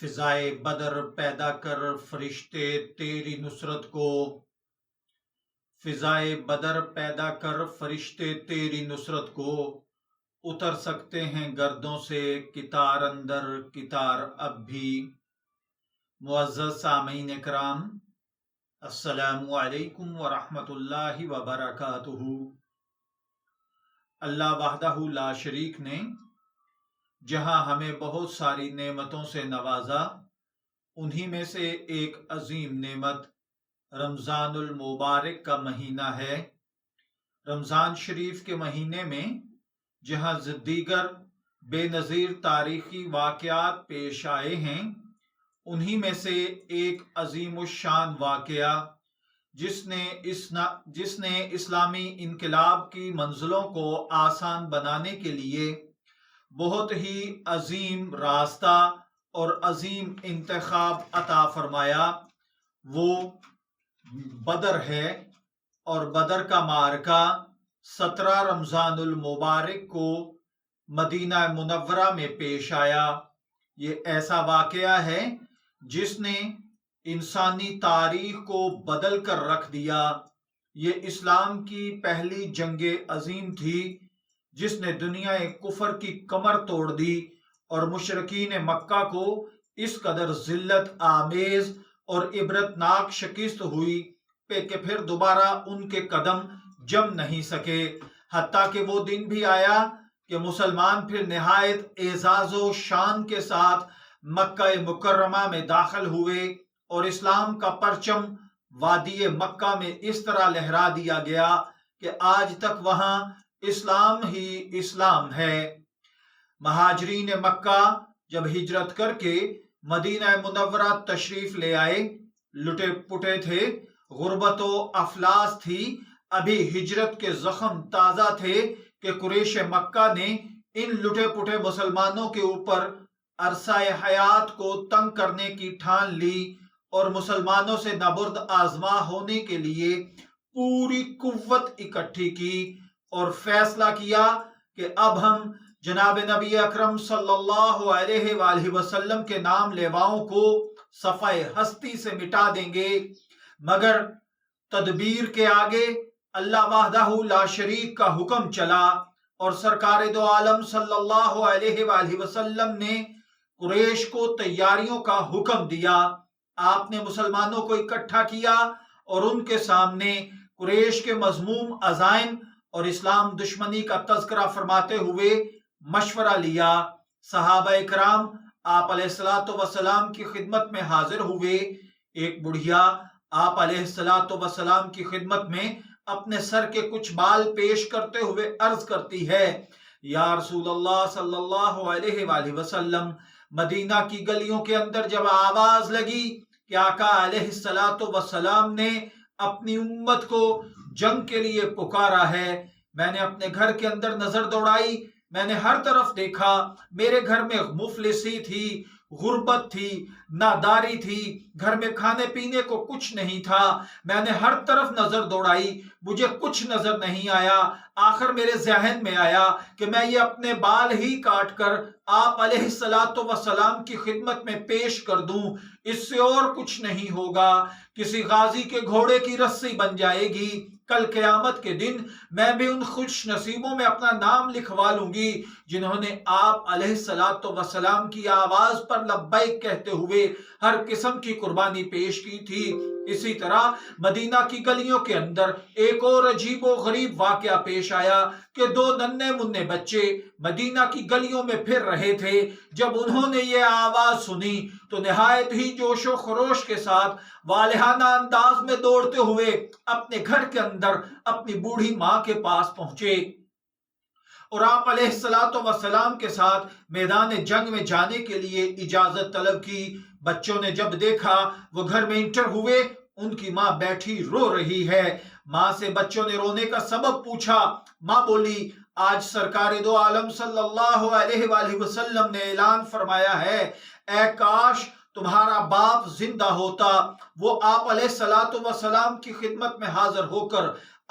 فضائے بدر پیدا کر فرشتے تیری نصرت کو فضائے بدر پیدا کر فرشتے تیری نصرت کو اتر سکتے ہیں گردوں سے کتار اندر کتار اب بھی۔ معزز سامعین کرام، السلام علیکم ورحمۃ اللہ وبرکاتہ۔ اللہ وحدہ لا شریک نے جہاں ہمیں بہت ساری نعمتوں سے نوازا، انہی میں سے ایک عظیم نعمت رمضان المبارک کا مہینہ ہے۔ رمضان شریف کے مہینے میں جہاں دیگر بے نظیر تاریخی واقعات پیش آئے ہیں، انہی میں سے ایک عظیم الشان واقعہ جس نے اسلامی انقلاب کی منزلوں کو آسان بنانے کے لیے بہت ہی عظیم راستہ اور عظیم انتخاب عطا فرمایا، وہ بدر ہے۔ اور بدر کا معرکہ 17 رمضان المبارک کو مدینہ منورہ میں پیش آیا۔ یہ ایسا واقعہ ہے جس نے انسانی تاریخ کو بدل کر رکھ دیا۔ یہ اسلام کی پہلی جنگ عظیم تھی جس نے دنیا کفر کی کمر توڑ دی اور مشرکین مکہ کو اس قدر ذلت آمیز اور عبرتناک شکست ہوئی کہ پھر دوبارہ ان کے قدم جم نہیں سکے، حتیٰ کہ وہ دن بھی آیا کہ مسلمان پھر نہایت اعزاز و شان کے ساتھ مکہ مکرمہ میں داخل ہوئے اور اسلام کا پرچم وادی مکہ میں اس طرح لہرا دیا گیا کہ آج تک وہاں اسلام ہی اسلام ہے۔ مہاجرین مکہ جب ہجرت کر کے مدینہ منورہ تشریف لے آئے، لٹے پٹے تھے، غربت و افلاس تھی، ابھی ہجرت کے زخم تازہ تھے کہ قریش مکہ نے ان لٹے پٹے مسلمانوں کے اوپر عرصہ حیات کو تنگ کرنے کی ٹھان لی اور مسلمانوں سے نبرد آزما ہونے کے لیے پوری قوت اکٹھی کی اور فیصلہ کیا کہ اب ہم جناب نبی اکرم صلی اللہ علیہ وآلہ وسلم کے نام لیواؤں کو صفحہ ہستی سے مٹا دیں گے۔ مگر تدبیر کے آگے اللہ وحدہ لا شریک کا حکم چلا اور سرکار دو عالم صلی اللہ علیہ وآلہ وسلم نے قریش کو تیاریوں کا حکم دیا۔ آپ نے مسلمانوں کو اکٹھا کیا اور ان کے سامنے قریش کے مذموم عزائم اور اسلام دشمنی کا تذکرہ فرماتے ہوئے مشورہ لیا۔ صحابہ کرام آپ علیہ السلام کی خدمت میں حاضر ہوئے۔ ایک بڑھیا آپ علیہ السلام کی خدمت میں اپنے سر کے کچھ بال پیش کرتے ہوئے عرض کرتی ہے، یا رسول اللہ صلی اللہ علیہ وآلہ وسلم، مدینہ کی گلیوں کے اندر جب آواز لگی کہ آقا علیہ السلام نے اپنی امت کو جنگ کے لیے پکارا ہے، میں نے اپنے گھر کے اندر نظر دوڑائی، میں نے ہر طرف دیکھا، میرے گھر میں مفلسی تھی، غربت تھی، ناداری تھی، گھر میں کھانے پینے کو کچھ نہیں تھا، میں نے ہر طرف نظر دوڑائی، مجھے کچھ نظر نہیں آیا۔ آخر میرے ذہن میں آیا کہ میں یہ اپنے بال ہی کاٹ کر آپ علیہ السلام کی خدمت میں پیش کر دوں، اس سے اور کچھ نہیں ہوگا، کسی غازی کے گھوڑے کی رسی بن جائے گی، کل قیامت کے دن میں بھی ان خوش نصیبوں میں اپنا نام لکھوا لوں گی جنہوں نے آپ علیہ السلام کی آواز پر لبیک کہتے ہوئے ہر قسم کی قربانی پیش کی تھی۔ اسی طرح مدینہ کی گلیوں کے اندر ایک اور عجیب و غریب واقعہ پیش آیا کہ دو ننھے منھے بچے مدینہ کی گلیوں میں پھر رہے تھے۔ جب انہوں نے یہ آواز سنی تو نہایت ہی جوش و خروش کے ساتھ والہانہ انداز میں دوڑتے ہوئے اپنے گھر کے اندر اپنی بوڑھی ماں کے پاس پہنچے اور آپ علیہ السلام کے ساتھ میدان جنگ میں جانے کے لیے اجازت طلب کی۔ بچوں نے جب دیکھا وہ گھر میں انٹر ہوئے، ان کی ماں بیٹھی رو رہی ہے۔ ماں سے بچوں نے رونے کا سبب پوچھا۔ ماں بولی، آج سرکار دو عالم صلی اللہ علیہ وآلہ وسلم نے اعلان فرمایا ہے، اے کاش تمہارا باپ زندہ ہوتا، وہ آپ علیہ السلام کی خدمت میں حاضر ہو کر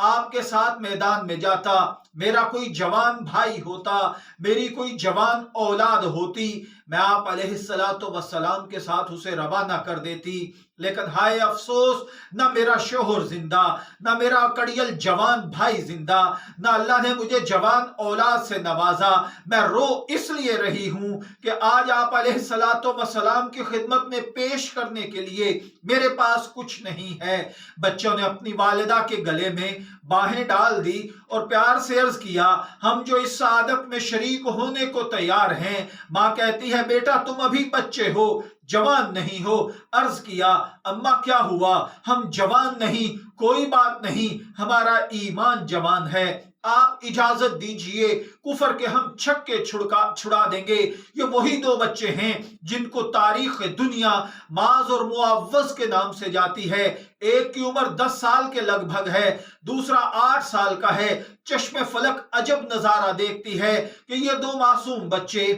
آپ کے ساتھ میدان میں جاتا، میرا کوئی جوان بھائی ہوتا، میری کوئی جوان اولاد ہوتی، میں آپ علیہ السلام کے ساتھ اسے روانہ کر دیتی، لیکن ہائے افسوس، نہ میرا شوہر زندہ، نہ میرا کڑیل جوان بھائی زندہ، نہ اللہ نے مجھے جوان اولاد سے نوازا۔ میں رو اس لیے رہی ہوں کہ آج آپ علیہ السلام کی خدمت میں پیش کرنے کے لیے میرے پاس کچھ نہیں ہے۔ بچوں نے اپنی والدہ کے گلے میں باہیں ڈال دی اور پیار سے عرض کیا، ہم جو اس سعادت میں شریک ہونے کو تیار ہیں۔ ماں کہتی ہے، بیٹا تم ابھی بچے ہو، جوان نہیں ہو۔ عرض کیا، اماں کیا ہوا؟ ہم جوان نہیں، کوئی بات نہیں، ہمارا ایمان جوان ہے، آپ اجازت دیجئے، کفر کے ہم چھکے چھڑا دیں گے۔ یہ وہی دو بچے ہیں جن کو تاریخ دنیا معاذ اور معوض کے نام سے جاتی ہے۔ ایک کی عمر 10 سال کے لگ بھگ ہے، دوسرا 8 سال کا ہے۔ چشم فلک عجب نظارہ دیکھتی ہے کہ یہ دو معصوم بچے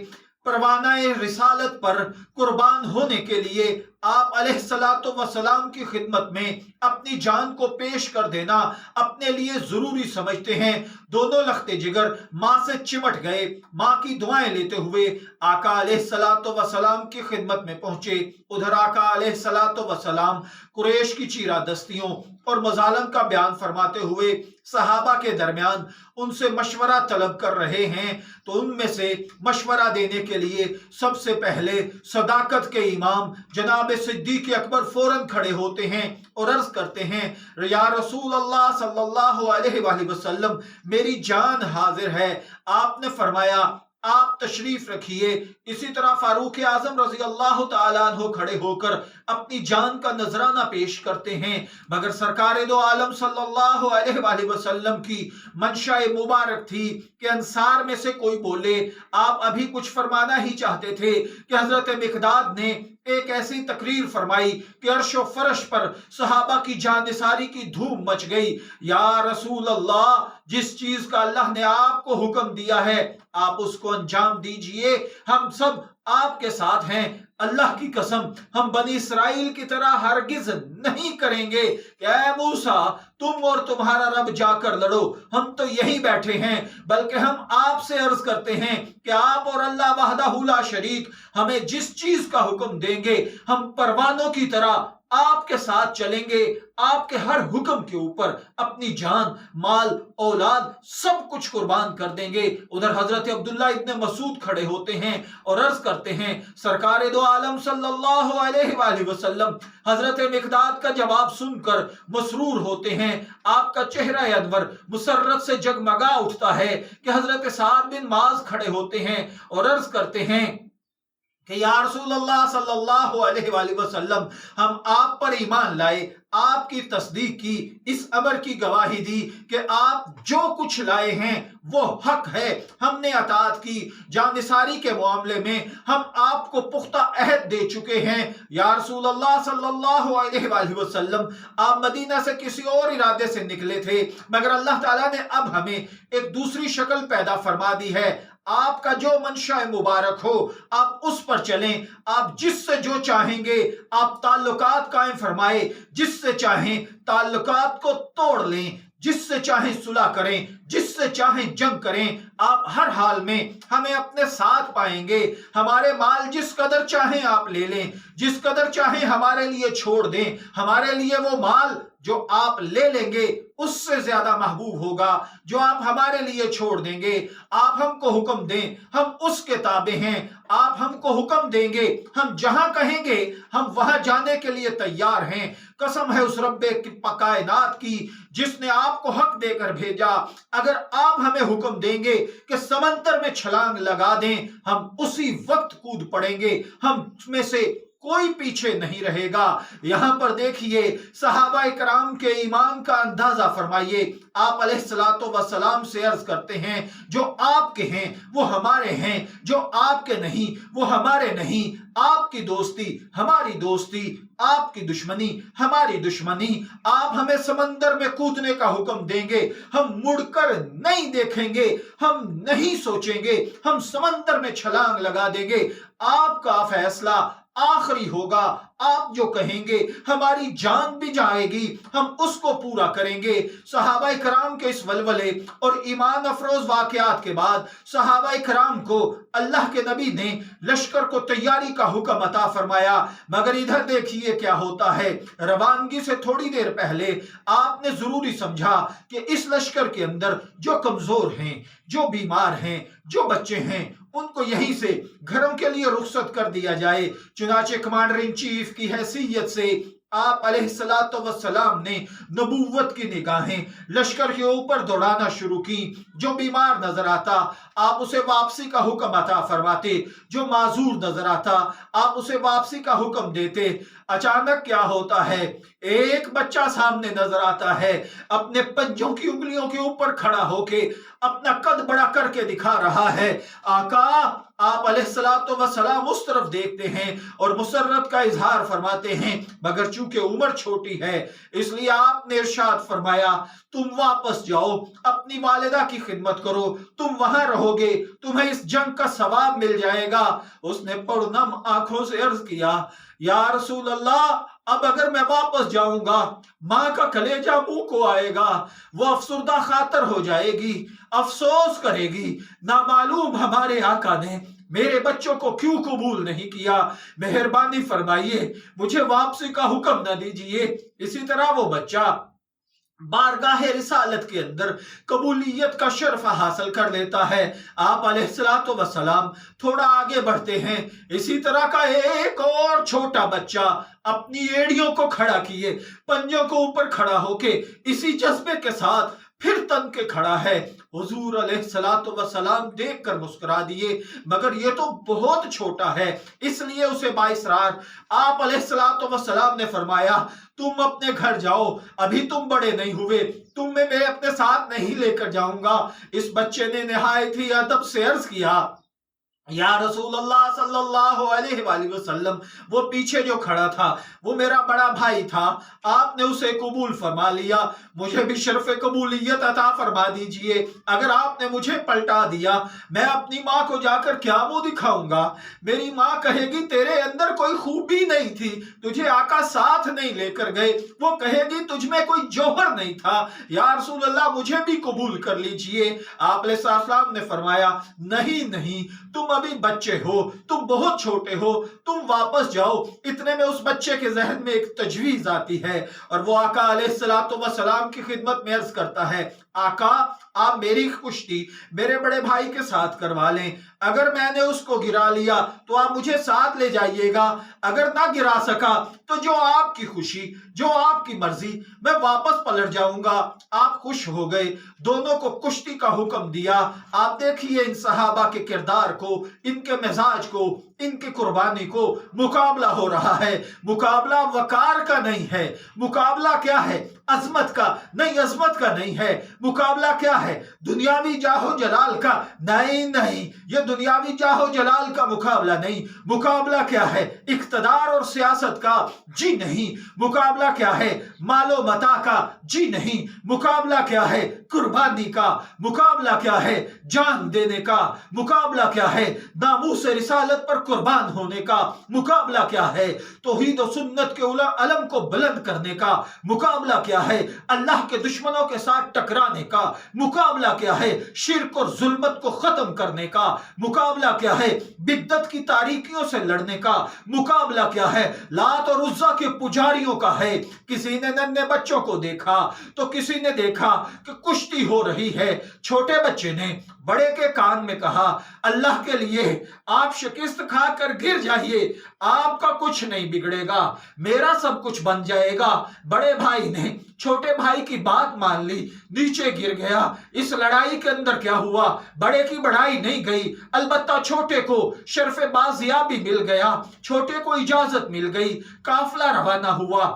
پروانہ رسالت پر قربان ہونے کے لیے آپ علیہ السلام کی خدمت میں اپنی جان کو پیش کر دینا اپنے لیے ضروری سمجھتے ہیں۔ دونوں لختے جگر ماں سے چمٹ گئے، ماں کی دعائیں لیتے ہوئے آقا علیہ السلام کی خدمت میں پہنچے۔ ادھر آقا علیہ السلام قریش کی چیرہ دستیوں اور مظالم کا بیان فرماتے ہوئے صحابہ کے درمیان ان سے مشورہ طلب کر رہے ہیں، تو ان میں سے مشورہ دینے کے لیے سب سے پہلے صداقت کے امام جناب صدیق اکبر فوراً کھڑے ہوتے ہیں اور عرض کرتے ہیں، یا رسول اللہ صلی اللہ علیہ وآلہ وسلم، میری جان حاضر ہے۔ آپ نے فرمایا، آپ تشریف رکھیے۔ اسی طرح فاروق اعظم رضی اللہ تعالیٰ عنہ کھڑے ہو کر اپنی جان کا نذرانہ پیش کرتے ہیں، مگر سرکار دو عالم صلی اللہ علیہ وآلہ وسلم کی منشاء مبارک تھی کہ انصار میں سے کوئی بولے۔ آپ ابھی کچھ فرمانا ہی چاہتے تھے کہ حضرت مقداد نے ایک ایسی تقریر فرمائی کہ عرش و فرش پر صحابہ کی جانثاری کی دھوم مچ گئی۔ یا رسول اللہ، جس چیز کا اللہ نے آپ کو حکم دیا ہے آپ اس کو انجام دیجئے، ہم سب آپ کے ساتھ ہیں۔ اللہ کی قسم، ہم بنی اسرائیل کی طرح ہرگز نہیں کریں گے کہ اے موسیٰ تم اور تمہارا رب جا کر لڑو، ہم تو یہی بیٹھے ہیں، بلکہ ہم آپ سے عرض کرتے ہیں کہ آپ اور اللہ وحدہ لا شریک ہمیں جس چیز کا حکم دیں گے ہم پروانوں کی طرح آپ کے ساتھ چلیں گے، آپ کے ہر حکم کے اوپر اپنی جان، مال، اولاد سب کچھ قربان کر دیں گے۔ ادھر حضرت عبداللہ ابن مسعود کھڑے ہوتے ہیں اور عرض کرتے ہیں، سرکار دو عالم صلی اللہ علیہ وآلہ وسلم حضرت مقداد کا جواب سن کر مسرور ہوتے ہیں، آپ کا چہرہ انور مسرت سے جگمگا اٹھتا ہے کہ حضرت سعد بن معاذ کھڑے ہوتے ہیں اور عرض کرتے ہیں کہ یا رسول اللہ صلی اللہ علیہ وآلہ وسلم، ہم آپ پر ایمان لائے، آپ کی تصدیق کی، اس امر کی گواہی دی کہ آپ جو کچھ لائے ہیں وہ حق ہے، ہم نے اطاعت کی، جانثاری کے معاملے میں ہم آپ کو پختہ عہد دے چکے ہیں۔ یا رسول اللہ صلی اللہ علیہ وآلہ وسلم، آپ مدینہ سے کسی اور ارادے سے نکلے تھے، مگر اللہ تعالیٰ نے اب ہمیں ایک دوسری شکل پیدا فرما دی ہے، آپ کا جو منشاء مبارک ہو آپ اس پر چلیں، آپ جس سے جو چاہیں گے آپ تعلقات قائم فرمائے، جس سے چاہیں تعلقات کو توڑ لیں، جس سے چاہیں صلح کریں، جس سے چاہیں جنگ کریں، آپ ہر حال میں ہمیں اپنے ساتھ پائیں گے۔ ہمارے مال جس قدر چاہیں آپ لے لیں، جس قدر چاہیں ہمارے لیے چھوڑ دیں، ہمارے لیے وہ مال جو آپ لے لیں گے اس سے زیادہ محبوب ہوگا جو آپ ہمارے لیے چھوڑ دیں گے۔ آپ ہم کو حکم دیں، ہم اس کے تابع ہیں، آپ ہم کو حکم دیں گے، ہم جہاں کہیں گے ہم وہاں جانے کے لیے تیار ہیں۔ قسم ہے اس رب کائنات کی جس نے آپ کو حق دے کر بھیجا، اگر آپ ہمیں حکم دیں گے کہ سمندر میں چھلانگ لگا دیں، ہم اسی وقت کود پڑیں گے، ہم میں سے کوئی پیچھے نہیں رہے گا۔ یہاں پر دیکھیے صحابہ کرام کے ایمان کا اندازہ فرمائیے۔ آپ علیہ السلام سے عرض کرتے ہیں، جو آپ کے ہیں وہ ہمارے ہیں، جو آپ کے نہیں وہ ہمارے نہیں، آپ کی دوستی ہماری دوستی، آپ کی دشمنی ہماری دشمنی۔ آپ ہمیں سمندر میں کودنے کا حکم دیں گے، ہم مڑ کر نہیں دیکھیں گے، ہم نہیں سوچیں گے، ہم سمندر میں چھلانگ لگا دیں گے۔ آپ کا فیصلہ، آخری ہوگا، آپ جو کہیں گے ہماری جان بھی جائے گی، ہم اس کو پورا کریں گے۔ صحابہ کرام کے اس ولولے اور ایمان افروز واقعات کے بعد صحابہ کرام کو اللہ کے نبی نے لشکر کو تیاری کا حکم عطا فرمایا۔ مگر ادھر دیکھیے کیا ہوتا ہے، روانگی سے تھوڑی دیر پہلے آپ نے ضروری سمجھا کہ اس لشکر کے اندر جو کمزور ہیں، جو بیمار ہیں، جو بچے ہیں، ان کو یہیں سے گھروں کے لیے رخصت کر دیا جائے۔ چنانچہ کمانڈر ان چیف کی حیثیت سے آپ علیہ السلام نے نبوت کی نگاہیں لشکر کے اوپر دوڑانا شروع کی۔ جو بیمار نظر آتا آپ اسے واپسی کا حکم عطا فرماتے، جو معذور نظر آتا آپ اسے واپسی کا حکم دیتے۔ اچانک کیا ہوتا ہے، ایک بچہ سامنے نظر آتا ہے، اپنے پنجوں کی انگلیوں کے اوپر کھڑا ہو کے اپنا قد بڑا کر کے دکھا رہا ہے۔ آقا آپ علیہ السلام اس طرف دیکھتے ہیں اور مسرت کا اظہار فرماتے ہیں، مگر چونکہ عمر چھوٹی ہے اس لیے آپ نے ارشاد فرمایا تم واپس جاؤ، اپنی والدہ کی خدمت کرو، تم وہاں رہو گے، تمہیں اس جنگ کا ثواب مل جائے گا۔ اس نے پرنم آنکھوں سے عرض کیا، یا رسول اللہ اب اگر میں واپس جاؤں گا ماں کا کلیجہ منہ کو آئے گا، وہ افسردہ خاطر ہو جائے گی، افسوس کرے گی، نامعلوم ہمارے آقا نے میرے بچوں کو کیوں قبول نہیں کیا، مہربانی فرمائیے مجھے واپسی کا حکم نہ دیجیے۔ اسی طرح وہ بچہ بارگاہ رسالت کے اندر قبولیت کا شرف حاصل کر لیتا ہے۔ آپ علیہ السلام تھوڑا آگے بڑھتے ہیں، اسی طرح کا ایک اور چھوٹا بچہ اپنی ایڑیوں کو کھڑا کیے، پنجوں کو اوپر کھڑا ہو کے اسی جذبے کے ساتھ پھر تن کے کھڑا ہے۔ حضور علیہ السلام دیکھ کر مسکرا دیے، مگر یہ تو بہت چھوٹا ہے، اس لیے اسے بااصرار آپ علیہ السلام نے فرمایا تم اپنے گھر جاؤ، ابھی تم بڑے نہیں ہوئے، تمہیں میں اپنے ساتھ نہیں لے کر جاؤں گا۔ اس بچے نے نہایت ہی ادب سے عرض کیا، یا رسول اللہ صلی اللہ علیہ وآلہ وسلم وہ پیچھے جو کھڑا تھا وہ میرا بڑا بھائی تھا، آپ نے اسے قبول فرما لیا، مجھے بھی شرف قبولیت عطا فرما دیجئے۔ اگر آپ نے مجھے پلٹا دیا میں اپنی ماں کو جا کر کیا منہ دکھاؤں گا؟ میری ماں کہے گی تیرے اندر کوئی خوبی نہیں تھی، تجھے آقا ساتھ نہیں لے کر گئے، وہ کہے گی تجھ میں کوئی جوہر نہیں تھا، یا رسول اللہ مجھے بھی قبول کر لیجئے۔ آپ علیہ السلام نے فرمایا نہیں، تم ابھی بچے ہو، تم بہت چھوٹے ہو، تم واپس جاؤ۔ اتنے میں اس بچے کے ذہن میں ایک تجویز آتی ہے اور وہ آقا علیہ السلام کی خدمت میں عرض کرتا ہے، آقا آپ میری کشتی میرے بڑے بھائی کے ساتھ کروا لیں، اگر میں نے اس کو گرا لیا تو آپ مجھے ساتھ لے جائیے گا، اگر نہ گرا سکا تو جو آپ کی خوشی، جو آپ کی مرضی، میں واپس پلٹ جاؤں گا۔ آپ خوش ہو گئے، دونوں کو کشتی کا حکم دیا۔ آپ دیکھیے ان صحابہ کے کردار کو، ان کے مزاج کو، ان کی قربانی کو، مقابلہ ہو رہا ہے، مقابلہ وقار کا نہیں ہے، مقابلہ کیا ہے؟ عظمت کا نہیں، عظمت کا نہیں ہے، مقابلہ کیا ہے؟ دنیاوی جاہو جلال کا نہیں، یہ دنیاوی جاہو جلال کا مقابلہ نہیں۔ مقابلہ کیا ہے؟ اقتدار اور سیاست کا؟ جی نہیں۔ مقابلہ کیا ہے؟ مال و متاع کا؟ جی نہیں۔ مقابلہ کیا ہے؟ قربانی کا؟ مقابلہ کیا ہے؟ جان دینے کا؟ مقابلہ کیا ہے؟ ناموس رسالت پر قربان ہونے کا؟ مقابلہ کیا ہے؟ توحید و سنت کے علم کو بلند کرنے کا؟ مقابلہ کیا ہے؟ اللہ کے دشمنوں کے ساتھ ٹکرانے کا؟ مقابلہ کیا ہے؟ شرک اور ظلمت کو ختم کرنے کا؟ مقابلہ کیا ہے؟ بدعت کی تاریکیوں سے لڑنے کا؟ مقابلہ کیا ہے؟ لات اور عزا کے پجاریوں کا ہے۔ کسی نے ننھے بچوں کو دیکھا تو کسی نے دیکھا کہ کشتی ہو رہی ہے، چھوٹے بچے نے بڑے کے کان میں کہا، اللہ کے لیے آپ شکست کھا کر گر جائیے، آپ کا کچھ نہیں بگڑے گا، میرا سب کچھ بن جائے گا۔ بڑے بھائی نے چھوٹے بھائی کی بات مان لی، نیچے گر گیا۔ اس لڑائی کے اندر کیا ہوا؟ بڑے کی بڑائی نہیں گئی، البتہ چھوٹے کو شرف بازیابی مل گیا، چھوٹے کو اجازت مل گئی، قافلہ روانہ ہوا،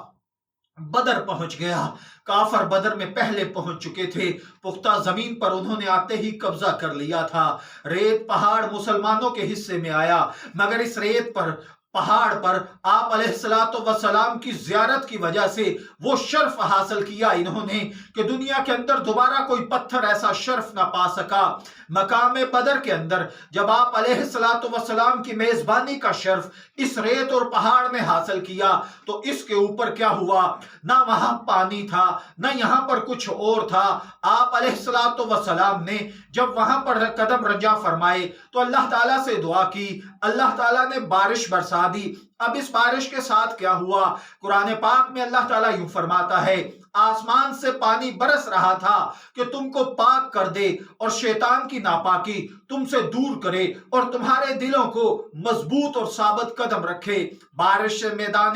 بدر پہنچ گیا۔ کافر بدر میں پہلے پہنچ چکے تھے، پختہ زمین پر انہوں نے آتے ہی قبضہ کر لیا تھا۔ ریت پہاڑ مسلمانوں کے حصے میں آیا، مگر اس ریت پر پہاڑ پر آپ علیہ الصلوۃ والسلام کی زیارت کی وجہ سے وہ شرف حاصل کیا انہوں نے کہ دنیا کے اندر دوبارہ کوئی پتھر ایسا شرف نہ پا سکا۔ مقام بدر کے اندر جب آپ علیہ الصلوۃ والسلام کی میزبانی کا شرف اس ریت اور پہاڑ میں حاصل کیا تو اس کے اوپر کیا ہوا، نہ وہاں پانی تھا نہ یہاں پر کچھ اور تھا۔ آپ علیہ الصلوۃ والسلام نے جب وہاں پر قدم رجع فرمائے تو اللہ تعالیٰ سے دعا کی، اللہ تعالیٰ نے بارش برسا دی۔ اب اس بارش کے ساتھ کیا ہوا، قرآن پاک میں اللہ تعالیٰ یوں فرماتا ہے، آسمان سے پانی برس رہا تھا کہ تم کو پاک کر دے اور شیطان کی ناپاکی تم سے دور کرے اور تمہارے دلوں کو مضبوط اور ثابت قدم رکھے۔ بارش سے میدان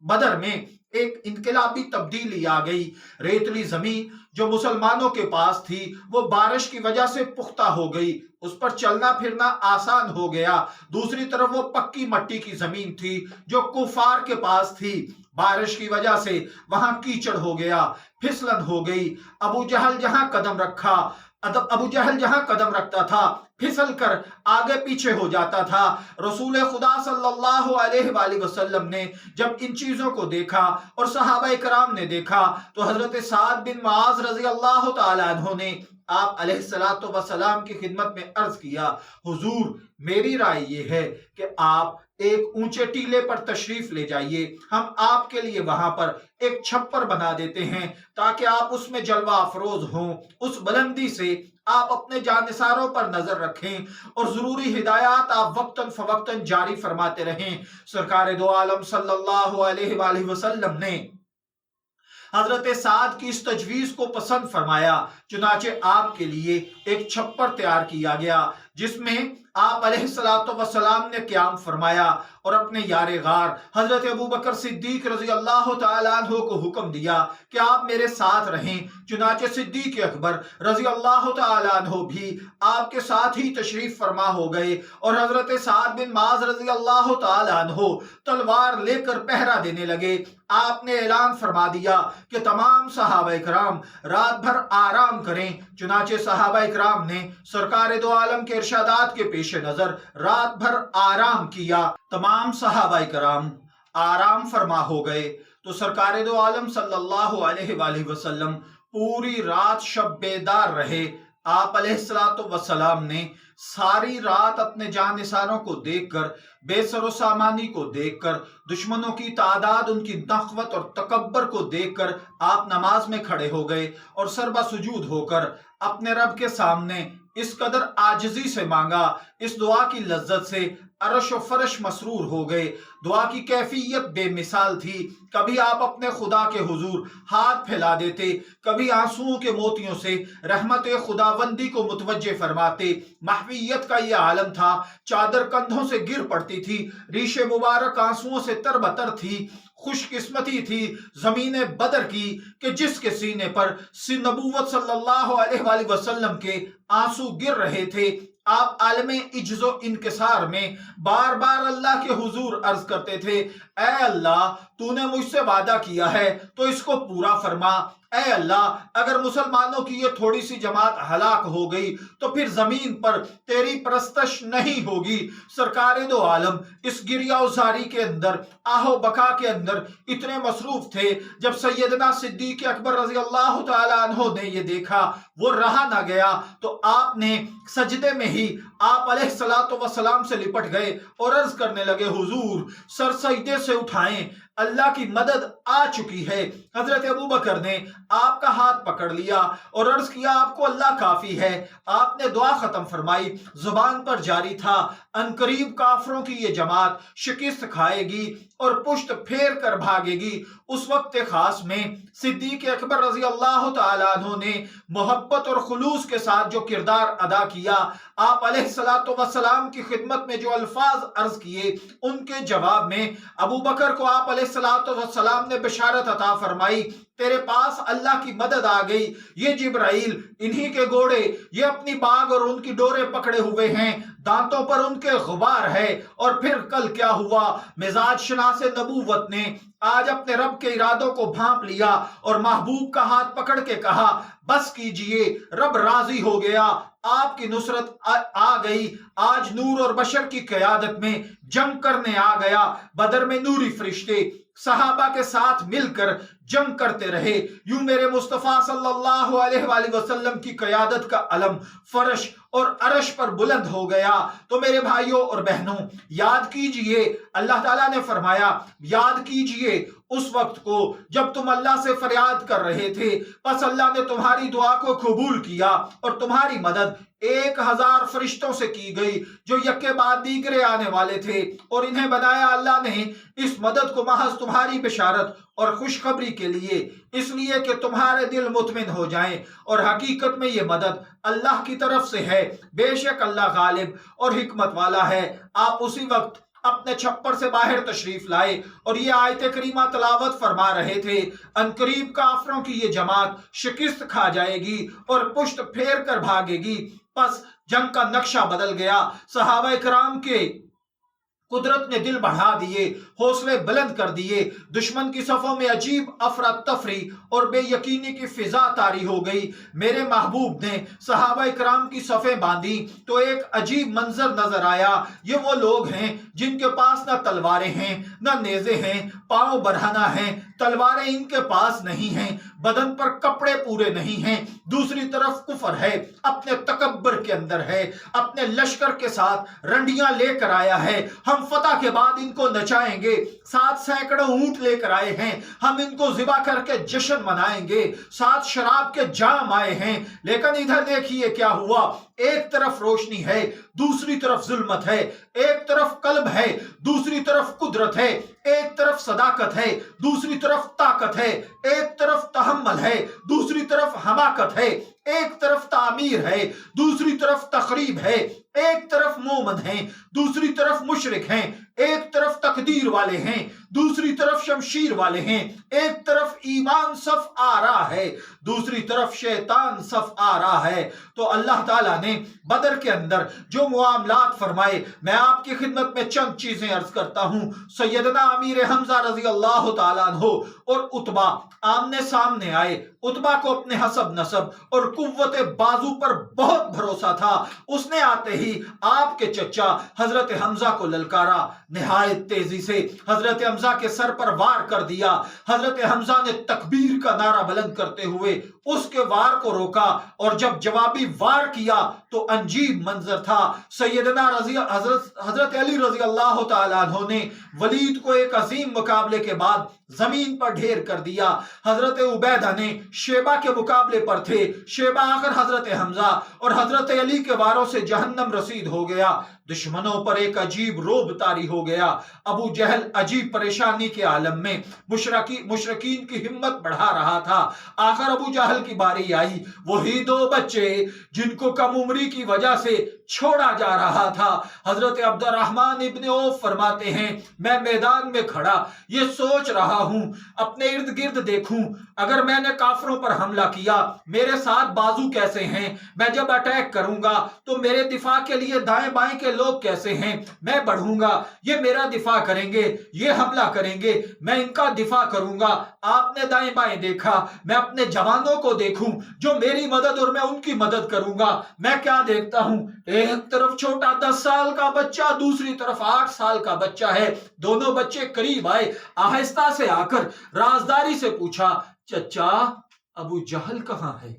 بدر میں ایک انقلابی تبدیلی آ گئی۔ ریتلی زمین جو مسلمانوں کے پاس تھی وہ بارش کی وجہ سے پختہ ہو گئی، اس پر چلنا پھرنا آسان ہو گیا۔ دوسری طرف وہ پکی مٹی کی زمین تھی جو کفار کے پاس تھی، بارش کی وجہ سے وہاں کیچڑ ہو گیا، پھسلن ہو گئی۔ ابو جہل جہاں قدم رکھتا تھا پھسل کر آگے پیچھے ہو جاتا تھا۔ رسول خدا صلی اللہ علیہ وآلہ وسلم نے جب ان چیزوں کو دیکھا اور صحابہ کرام نے دیکھا تو حضرت سعد بن معاذ رضی اللہ تعالیٰ عنہ نے آپ علیہ الصلوۃ والسلام کی خدمت میں عرض کیا، حضور میری رائے یہ ہے کہ آپ ایک اونچے ٹیلے پر تشریف لے جائیے، ہم آپ کے لیے وہاں پر ایک چھپر بنا دیتے ہیں تاکہ آپ اس میں جلوہ افروز ہوں۔ اس بلندی سے آپ اپنے جانثاروں پر نظر رکھیں اور ضروری ہدایات آپ وقتاً فوقتاً جاری فرماتے رہیں۔ سرکار دو عالم صلی اللہ علیہ وآلہ وسلم نے حضرت سعد کی اس تجویز کو پسند فرمایا، چنانچہ آپ کے لیے ایک چھپر تیار کیا گیا جس میں آپ علیہ الصلوۃ والسلام نے قیام فرمایا اور اپنے یار غار حضرت ابوبکر صدیق رضی اللہ تعالیٰ عنہ کو حکم دیا کہ آپ میرے ساتھ رہیں۔ چنانچہ صدیق اکبر رضی اللہ تعالیٰ عنہ بھی آپ کے ساتھ ہی تشریف فرما ہو گئے اور حضرت سعد بن معاذ رضی اللہ تعالیٰ عنہ تلوار لے کر پہرا دینے لگے۔ آپ نے اعلان فرما دیا کہ تمام صحابہ کرام رات بھر آرام کریں۔ چنانچہ صحابہ کرام نے سرکار دو عالم کے ارشادات کے پیش نظر رات بھر آرام کیا۔ تمام صحابہ کرام آرام فرما ہو گئے تو سرکار دو عالم صلی اللہ علیہ وآلہ وسلم پوری رات شب بیدار رہے۔ آپ علیہ الصلوۃ والسلام نے ساری رات اپنے جانثاروں کو دیکھ کر، بے سر و سامانی کو دیکھ کر، دشمنوں کی تعداد، ان کی نخوت اور تکبر کو دیکھ کر آپ نماز میں کھڑے ہو گئے اور سربا سجود ہو کر اپنے رب کے سامنے اس قدر عاجزی سے مانگا، اس دعا کی لذت سے عرش و فرش مسرور ہو گئے۔ دعا کی کیفیت بے مثال تھی۔ کبھی آپ اپنے خدا کے حضور ہاتھ پھیلا دیتے، کبھی آنسوؤں کے موتیوں سے رحمت خداوندی کو متوجہ فرماتے۔ محویت کا یہ عالم تھا، چادر کندھوں سے گر پڑتی تھی، ریش مبارک آنسوؤں سے تر بتر تھی۔ خوش قسمتی تھی زمین بدر کی کہ جس کے سینے پر نبوت صلی اللہ علیہ وآلہ وسلم کے آنسو گر رہے تھے۔ آپ عالم عجز و انکسار میں بار بار اللہ کے حضور عرض کرتے تھے، اے اللہ تو نے مجھ سے وعدہ کیا ہے تو اس کو پورا فرما۔ اے اللہ اگر مسلمانوں کی یہ تھوڑی سی جماعت ہلاک ہو گئی تو پھر زمین پر تیری پرستش نہیں ہوگی۔ سرکار دو عالم اس گریہ و زاری کے اندر، آہ و بکا کے اندر اتنے مصروف تھے، جب سیدنا صدیق اکبر رضی اللہ تعالیٰ عنہ نے یہ دیکھا وہ رہا نہ گیا تو آپ نے سجدے میں ہی آپ علیہ الصلوۃ والسلام سے لپٹ گئے اور عرض کرنے لگے، حضور سر سجدے سے اٹھائیں، اللہ کی مدد آ چکی ہے۔ حضرت ابوبکر نے آپ کا ہاتھ پکڑ لیا اور عرض کیا، آپ کو اللہ کافی ہے۔ آپ نے دعا ختم فرمائی، زبان پر جاری تھا، عنقریب کافروں کی یہ جماعت شکست کھائے گی اور پشت پھیر کر بھاگے گی۔ اس وقت خاص میں صدیق اکبر رضی اللہ تعالیٰ عنہ نے محبت اور خلوص کے ساتھ جو کردار ادا کیا، آپ علیہ الصلوۃ والسلام کی خدمت میں جو الفاظ عرض کیے، ان کے جواب میں ابوبکر کو آپ علیہ الصلوۃ والسلام نے بشارت عطا فرمائی، تیرے پاس اللہ کی مدد آ گئی، یہ جبرائیل انہی کے گھوڑے، یہ اپنی باغ اور ان کی ڈورے پکڑے ہوئے ہیں، دانتوں پر ان کے غبار ہے۔ اور پھر کل کیا ہوا، مزاج شناس نبوت نے آج اپنے رب کے ارادوں کو بھانپ لیا اور محبوب کا ہاتھ پکڑ کے کہا، بس کیجئے، رب راضی ہو گیا، آپ کی نصرت آ گئی، آج نور اور بشر کی قیادت میں جنگ کرنے آ گیا۔ بدر میں نوری فرشتے صحابہ کے ساتھ مل کر جنگ کرتے رہے۔ یوں میرے مصطفیٰ صلی اللہ علیہ وآلہ وسلم کی قیادت کا علم فرش اور عرش پر بلند ہو گیا۔ تو میرے بھائیوں اور بہنوں، یاد کیجئے، اللہ تعالیٰ نے فرمایا یاد کیجئے اس وقت کو جب تم اللہ سے فریاد کر رہے تھے، پس اللہ نے تمہاری دعا کو قبول کیا اور تمہاری مدد 1000 فرشتوں سے کی گئی جو یکے بعد دیگرے آنے والے تھے، اور انہیں بنایا اللہ نے اس مدد کو محض تمہاری بشارت اور خوشخبری کے لیے، اس لیے کہ تمہارے دل مطمئن ہو جائیں، اور حقیقت میں یہ مدد اللہ کی طرف سے ہے۔ بے شک اللہ غالب اور حکمت والا ہے۔ آپ اسی وقت اپنے چھپر سے باہر تشریف لائے اور یہ آیت کریمہ تلاوت فرما رہے تھے، عنقریب کافروں کی یہ جماعت شکست کھا جائے گی اور پشت پھیر کر بھاگے گی۔ پس جنگ کا نقشہ بدل گیا۔ صحابہ کرام کے قدرت نے دل بڑھا دیے، حوصلے بلند کر دیے۔ دشمن کی صفوں میں عجیب افراتفری اور بے یقینی کی فضا طاری ہو گئی۔ میرے محبوب نے صحابہ کرام کی صفیں باندھی تو ایک عجیب منظر نظر آیا۔ یہ وہ لوگ ہیں جن کے پاس نہ تلواریں ہیں نہ نیزے ہیں، پاؤں برہنہ ہیں، تلواریں ان کے پاس نہیں ہیں، بدن پر کپڑے پورے نہیں ہیں۔ دوسری طرف کفر ہے، اپنے تکبر کے اندر ہے، اپنے لشکر کے ساتھ رنڈیاں لے کر آیا ہے۔ ہم فتح کے بعد ان کو نچائیں گے، 7 سینکڑوں اونٹ لے کر آئے ہیں، ہم ان کو ذبح کر کے جشن منائیں گے، 7 شراب کے جام آئے ہیں۔ لیکن ادھر دیکھیے کیا ہوا، ایک طرف روشنی ہے، دوسری طرف ظلمت ہے، ایک طرف قلب ہے، دوسری طرف قدرت ہے، ایک طرف صداقت ہے، دوسری طرف طاقت ہے، ایک طرف تحمل ہے، دوسری طرف حماقت ہے، ایک طرف تعمیر ہے، دوسری طرف تخریب ہے، ایک طرف مومن ہیں، دوسری طرف مشرک ہیں، ایک طرف تقدیر والے ہیں، دوسری طرف شمشیر والے ہیں، ایک طرف ایمان صف آ رہا ہے، دوسری طرف شیطان صف آ رہا ہے۔ تو اللہ تعالیٰ نے بدر کے اندر جو معاملات فرمائے، میں آپ کی خدمت میں چند چیزیں عرض کرتا ہوں۔ سیدنا امیر حمزہ رضی اللہ تعالیٰ عنہ اور عتبہ آمنے سامنے آئے۔ عتبہ کو اپنے حسب نسب اور قوت بازو پر بہت بھروسہ تھا۔ اس نے آتے ہی آپ کے چچا حضرت حمزہ کو للکارا، نہایت تیزی سے حضرت حمزہ کے سر پر وار کر دیا۔ حضرت حمزہ نے تکبیر کا نعرہ بلند کرتے ہوئے اس کے وار کو روکا، اور جب جوابی وار کیا تو عجیب منظر تھا۔ سیدنا حضرت علی رضی اللہ تعالیٰ عنہ نے ولید کو ایک عظیم مقابلے کے بعد زمین پر ڈھیر کر دیا۔ حضرت عبیدہ نے شیبہ کے مقابلے پر تھے، شیبہ آخر حضرت حمزہ اور حضرت علی کے واروں سے جہنم رسید ہو گیا۔ دشمنوں پر ایک عجیب روب طاری ہو گیا۔ ابو جہل عجیب پریشانی کے عالم میں مشرکین کی ہمت بڑھا رہا تھا۔ آخر ابو جہل کی باری آئی، وہی 2 بچے جن کو کم عمری کی وجہ سے چھوڑا جا رہا تھا۔ حضرت عبد الرحمن ابن عوف فرماتے ہیں، میں میدان میں کھڑا یہ سوچ رہا ہوں، اپنے ارد گرد دیکھوں، اگر میں نے کافروں پر حملہ کیا میرے ساتھ بازو کیسے ہیں، میں جب اٹیک کروں گا تو میرے دفاع کے لیے دائیں بائیں کے لوگ کیسے ہیں، میں بڑھوں گا یہ میرا دفاع کریں گے، یہ حملہ کریں گے میں ان کا دفاع کروں گا۔ آپ نے دائیں بائیں دیکھا، میں اپنے جوانوں کو دیکھوں جو میری مدد اور میں ان کی مدد کروں گا۔ میں کیا دیکھتا ہوں، ایک طرف چھوٹا 10 سال کا بچہ، دوسری طرف 8 سال کا بچہ ہے۔ دونوں بچے قریب آئے، آہستہ سے آ کر رازداری سے پوچھا، چچا ابو جہل کہاں ہے؟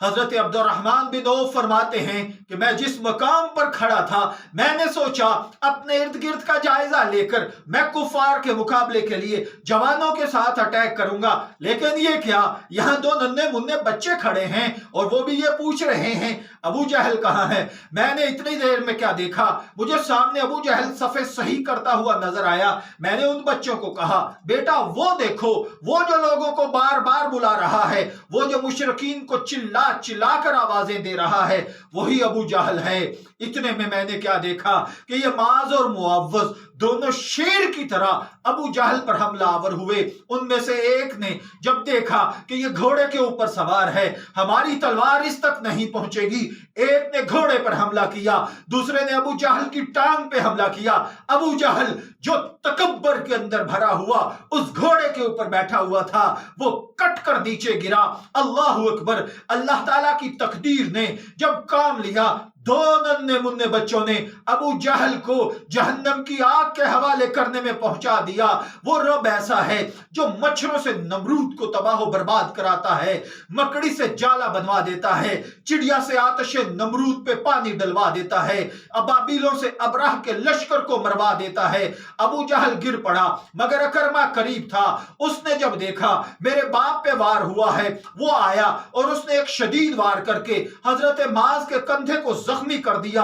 حضرت عبد الرحمن بن عوف فرماتے ہیں کہ میں جس مقام پر کھڑا تھا میں نے سوچا اپنے ارد گرد کا جائزہ لے کر میں کفار کے مقابلے کے لیے جوانوں کے ساتھ اٹیک کروں گا، لیکن یہ کیا، یہاں 2 ننھے منھے بچے کھڑے ہیں اور وہ بھی یہ پوچھ رہے ہیں ابو جہل کہاں ہے۔ میں نے اتنی دیر میں کیا دیکھا، مجھے سامنے ابو جہل صفیں صحیح کرتا ہوا نظر آیا۔ میں نے ان بچوں کو کہا، بیٹا وہ دیکھو، وہ جو لوگوں کو بار بار بلا رہا ہے، وہ جو مشرکین کو چلا کر آوازیں دے رہا ہے، وہی ابو جہل ہے۔ اتنے میں نے کیا دیکھا کہ یہ معاذ اور معوذ دونوں شیر کی طرح ابو جہل پر حملہ آور ہوئے۔ ان میں سے ایک نے جب دیکھا کہ یہ گھوڑے کے اوپر سوار ہے، ہماری تلوار اس تک نہیں پہنچے گی، ایک نے گھوڑے پر حملہ کیا، دوسرے نے ابو جہل کی ٹانگ پہ حملہ کیا۔ ابو جہل جو تکبر کے اندر بھرا ہوا اس گھوڑے کے اوپر بیٹھا ہوا تھا، وہ کٹ کر نیچے گرا۔ اللہ اکبر! اللہ تعالیٰ کی تقدیر نے جب کام لیا، دو ننھے منھے بچوں نے ابو جہل کو جہنم کی آگ کے حوالے کرنے میں پہنچا دیا۔ وہ رب ایسا ہے جو مچھروں سے نمرود کو تباہ و برباد کراتا ہے، مکڑی سے جالا بنوا دیتا ہے، چڑیا سے آتش نمرود پہ پانی ڈلوا دیتا ہے، ابابیلوں سے ابراہ کے لشکر کو مروا دیتا ہے۔ ابو جہل گر پڑا مگر اکرما قریب تھا، اس نے جب دیکھا میرے باپ پہ وار ہوا ہے، وہ آیا اور اس نے ایک شدید وار کر کے حضرت معاذ کے کندھے کو زخمی کر دیا،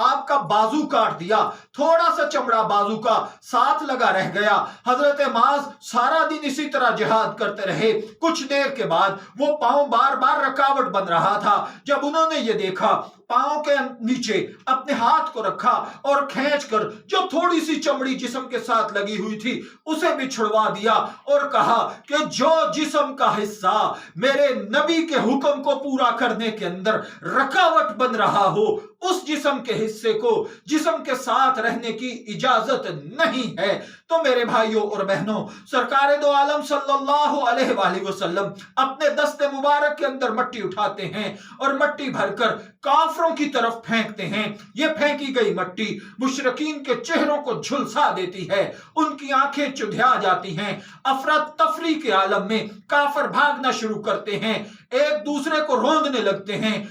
آپ کا بازو کاٹ دیا، تھوڑا سا چمڑا بازو کا ساتھ لگا رہ گیا۔ حضرت معاذ سارا دن اسی طرح جہاد کرتے رہے۔ کچھ دیر کے بعد وہ پاؤں بار بار رکاوٹ بن رہا تھا۔ جب انہوں نے یہ دیکھا، پاؤں کے نیچے اپنے ہاتھ کو رکھا اور کھینچ کر جو تھوڑی سی چمڑی جسم کے ساتھ لگی ہوئی تھی اسے بھی چھڑوا دیا اور کہا کہ جو جسم کا حصہ میرے نبی کے حکم کو پورا کرنے کے اندر رکاوٹ بن رہا ہو، اس جسم کے حصے کو جسم کے ساتھ رہنے کی اجازت نہیں ہے۔ تو میرے بھائیوں اور بہنوں، سرکار دو عالم صلی اللہ علیہ وآلہ وسلم اپنے دست مبارک کے اندر مٹی اٹھاتے ہیں اور مٹی بھر کر کافروں کی طرف پھینکتے ہیں۔ یہ پھینکی گئی مٹی مشرکین کے چہروں کو جھلسا دیتی ہے، ان کی آنکھیں چدھیا جاتی ہیں، افراتفری کے عالم میں کافر بھاگنا شروع کرتے ہیں، ایک دوسرے کو روندنے لگتے ہیں۔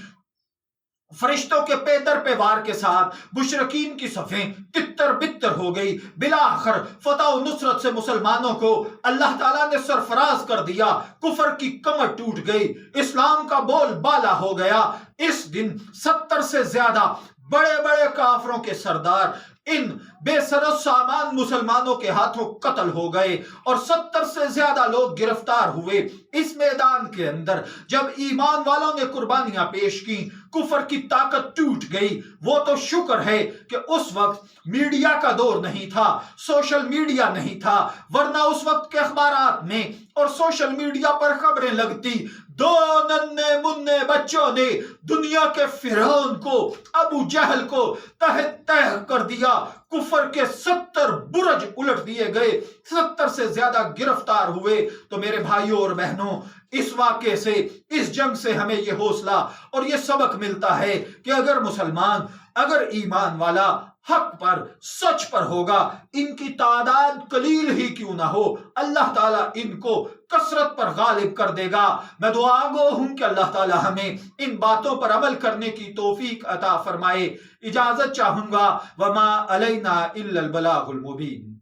فرشتوں کے پے در پہ وار کے ساتھ مشرکین کی صفیں تتر بتر ہو گئی۔ بالآخر فتح و نصرت سے مسلمانوں کو اللہ تعالیٰ نے سرفراز کر دیا، کفر کی کمر ٹوٹ گئی، اسلام کا بول بالا ہو گیا۔ اس دن 70 سے زیادہ بڑے بڑے کافروں کے سردار ان بے سر و سامان مسلمانوں کے ہاتھوں قتل ہو گئے اور 70 سے زیادہ لوگ گرفتار ہوئے۔ اس میدان کے اندر جب ایمان والوں نے قربانیاں پیش کی، کفر کی طاقت ٹوٹ گئی۔ وہ تو شکر ہے کہ اس وقت میڈیا کا دور نہیں تھا، سوشل میڈیا نہیں تھا، ورنہ اس وقت کے اخبارات میں اور سوشل میڈیا پر خبریں لگتی، دو ننھے منھے بچوں نے دنیا کے فرعون کو، ابو جہل کو تہ تہ کر دیا، کفر کے 70 برج الٹ دیے گئے، 70 سے زیادہ گرفتار ہوئے۔ تو میرے بھائیوں اور بہنوں، اس واقعے سے، اس جنگ سے ہمیں یہ حوصلہ اور یہ سبق ملتا ہے کہ اگر مسلمان، اگر ایمان والا حق پر، سچ پر ہوگا، ان کی تعداد قلیل ہی کیوں نہ ہو، اللہ تعالیٰ ان کو کثرت پر غالب کر دے گا۔ میں دعا گو ہوں کہ اللہ تعالیٰ ہمیں ان باتوں پر عمل کرنے کی توفیق عطا فرمائے۔ اجازت چاہوں گا، وما علینا الا البلاغ المبین۔